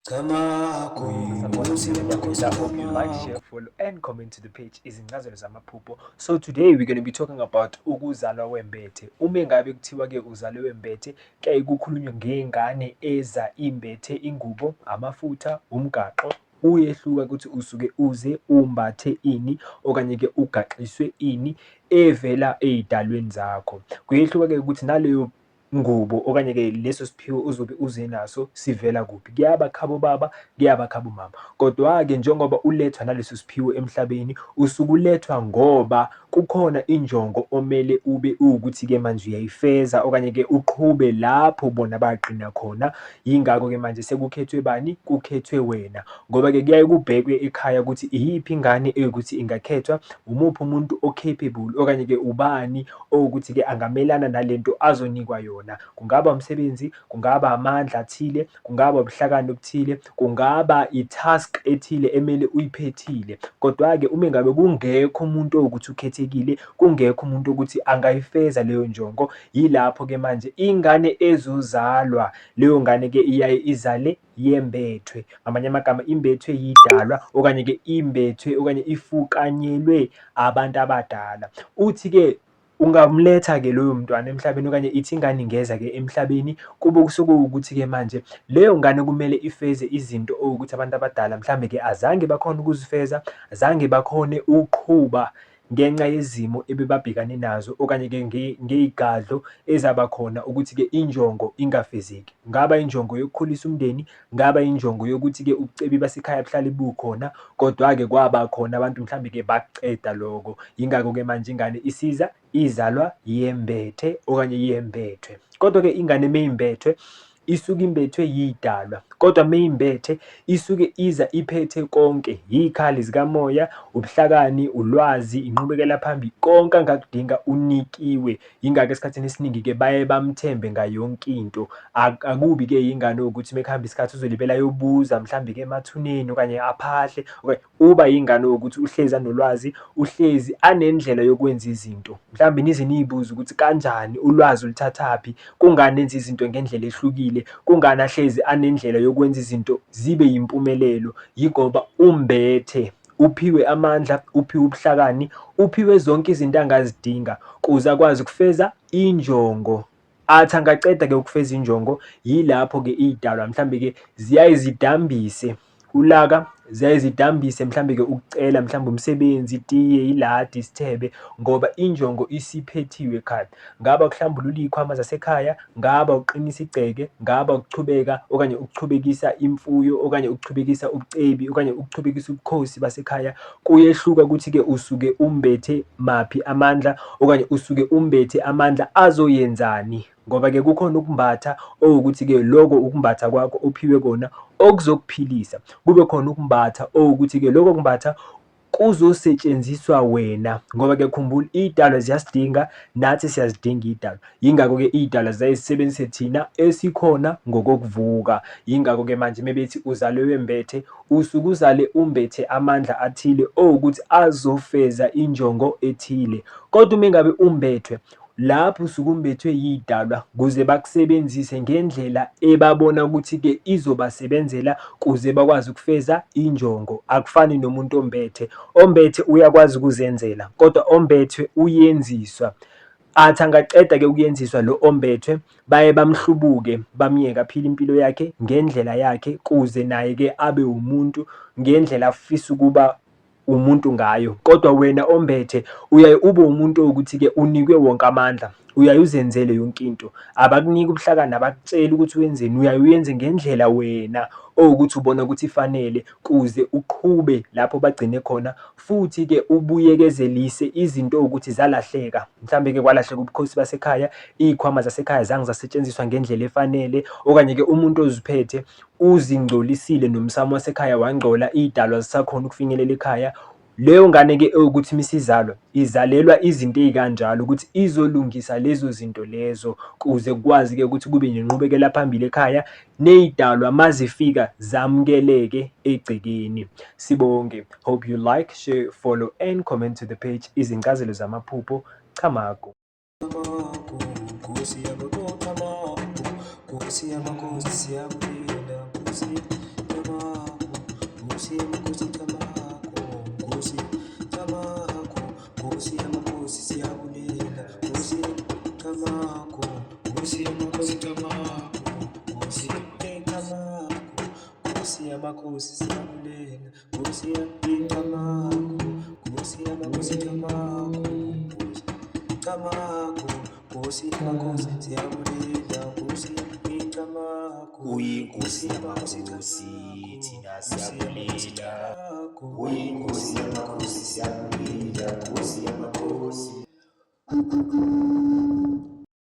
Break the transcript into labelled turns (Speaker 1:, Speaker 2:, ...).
Speaker 1: I hope you like, share, follow, and comment to the page Izincazelo Zamaphupho. So today we're going to be talking about ukuzalwa wembethe. Uma ngabe kuthiwa ke uzalwe wembethe, kuyaye kukhulunywe ngengane eza imbethe ingubo, amafutha, umgaxo. Uyehluka ukuthi usuke uze umbathe ini okanye ke ugaxiswe ini evela ey'dalweni zakho. Kuyehluka-ke ukuthi naleyo ngubo okanye-ke leso siphiwo uzobe uze naso sivela kuphi. Kuyaba khabo baba, kuyaba khabo mama. Kodwa-ke njengoba ulethwa naleso siphiwo emhlabeni, usuke ulethwa ngoba kukhona injongo omele ube uwukuthi-ke manje uyayifeza okanye-ke uqhube lapho bona baqina khona. Yingakho-ke manje sekukhethwe bani? Kukhethwe wena. Ngoba-ke kuyaye kubhekwe ekhaya ukuthi iyiphi ingane eyukuthi ingakhethwa, umuphi umuntu o-capable okanye-ke ubani owukuthi-ke angamelana nalento azonikwa yona. Kungaba umsebenzi, kungaba amandla athile, kungaba ubuhlakani obuthile, kungaba i-task ethile emele uyiphethile. Kodwa-ke uma ngabe kungekho umuntu owukuthi ukhethekile, kungekho umuntu ukuthi angayifeza leyo njongo, yilapho-ke manje ingane ezozalwa, leyo ngane-ke iyaye izale yembethwe. Ngamanye amagama imbethwe yidalwa okanye-ke imbethwe okanye ifukanyelwe abantu abadala. Uthi-ke ungamletha-ke loyo mntwana emhlabeni okanye ithi ingane ingeza-ke emhlabeni, kube kusuke kuwukuthi-ke manje leyo ngane kumele ifeze izinto owukuthi abantu abadala mhlambe-ke azange bakhone ukuzifeza, azange bakhone ukuqhuba ngenxa yezimo ebebabhekane nazo okanye-ke ngey'gadlo ezaba khona ukuthi-ke injongo ingafezeki. Ngaba injongo yokukhulisa umndeni, ngaba injongo yokuthi-ke ubucebi basekhaya buhlale bukhona, kodwa-ke kwaba khona abantu mhlambe-ke bakuceda lokho. Yingakho-ke manje ingane isiza izalwa yembethe okanye yembethwe. Kodwa-ke ingane meyimbethwe isuke imbethwe yidalwa, kodwa meyimbethe isuke iza iphethe konke, yikhali zikamoya, ubuhlakani, ulwazi, inqubekela phambili, konke angakudinga unikiwe. Yingakho esikhathini esiningi-ke baye bamthembe ngayo yonke into. Akubi-ke yingane ukuthi mekuhamba isikhathi uzolibela yobuza mhlambe-ke emathuneni okanye aphahle okanye uba yingane wokuthi uhlezi anolwazi, uhlezi anendlela yokwenza izinto. Mhlawumbe nize niyibuze ukuthi kanjani, ulwazi ulithathaphi, kungani enza izinto ngendlela ehlukile, kungani ahlezi anendlela yokwenza izinto zibe yimpumelelo. Yingoba umbethe, uphiwe amandla, uphiwe ubuhlakani, uphiwe zonke izinto angazidinga kuze akwazi ukufeza injongo. Athi angaceda-ke ukufeza injongo, yilapho-ke iy'dalwa mhlambe-ke ziyaye zidambise ulaka, ziyaye zidambise mhlambe-ke ukucela mhlawumbe umsebenzi, itiye, iladi, isithebe, ngoba injongo isiphethiwe ekhaya. Ngaba ukuhlambulula iy'khwama zasekhaya, ngaba ukuqinisa igceke, ngaba ukuchubeka okanye ukuchubekisa imfuyo okanye ukuchubekisa ubucebi okanye ukuchubekisa ubukhosi basekhaya. Kuyehluka ukuthi-ke usuke umbethe maphi amandla okanye usuke umbethe amandla azoyenzani. Ngoba-ke kukhona ukumbatha owukuthi-ke loko ukumbatha kwakho ophiwe kona okuzokuphilisa. Kube khona ukumbatha owukuthi-ke loko kumbatha kuzosetshenziswa wena. Ngoba-ke khumbula iy'dalwa ziyasidinga, nathi siyazidinga iy'dalwa. Yingakho-ke iy'dalwa ziyaye zisebenzise thina esikhona ngokokuvuka. Yingakho-ke manje mebethi uzalwe wembethe, usuke uzale umbethe amandla athile owukuthi azofeza injongo ethile. Kodwa uma ngabe umbethwe, lapho usuke umbethwe yidalwa kuze bakusebenzise ngendlela ebabona ukuthi-ke izobasebenzela kuze bakwazi ukufeza injongo. Akufani nomuntu ombethe. Ombethe uyakwazi ukuzenzela, kodwa ombethwe uyenziswa. Athi angaceda-ke ukuyenziswa lo ombethwe, baye bamhlubuke, bamyeke aphile impilo yakhe ngendlela yakhe kuze naye-ke abe umuntu ngendlela afisa ukuba umuntu ngayo. Kodwa wena ombethe uyaye ube umuntu owukuthi-ke unikwe wonke amandla, uyaye uzenzele yonke into. Abakuniki ubuhlakani, abakutsheli ukuthi wenzeni, uyaye uyenze ngendlela wena owukuthi ubona ukuthi ifanele kuze uqhube lapho bagcine khona, futhi-ke ubuyekezelise izinto owukuthi zalahleka. Mhlambe-ke kwalahleka ubukhosi basekhaya, iy'khwama zasekhaya zange zasetshenziswa ngendlela efanele, okanye-ke umuntu oziphethe uzingcolisile nomsamo wasekhaya wangcola, iy'dalwa zisakhona ukufinyelela ekhaya. Leyo ngane-ke ewukuthi misizalwa, izalelwa izinto ey'kanjalo ukuthi izolungisa lezo zinto lezo kuze kukwazi-ke ukuthi kube nenqubekela phambili ekhaya, ney'dalwa mazifika zamukeleke egcekeni. Sibonge. Hope you like, share, follow and comment to the page Izincazelo Zamaphupho. Chamagu. Nkosi yamakhosi siyabonga, Nkosi. tamako, Nkosi yamakhosi tamako, Nkosi tamako, Nkosi yamakhosi siyabulela, Nkosi tamako, Nkosi yamakhosi tamako, tamako, Nkosi yamakhosi siyabulela, Nkosi tamako,
Speaker 2: Uyinkosi yamakhosi thina siyabulela, uyinkosi yamakhosi siyabulela, Nkosi yamakhosi.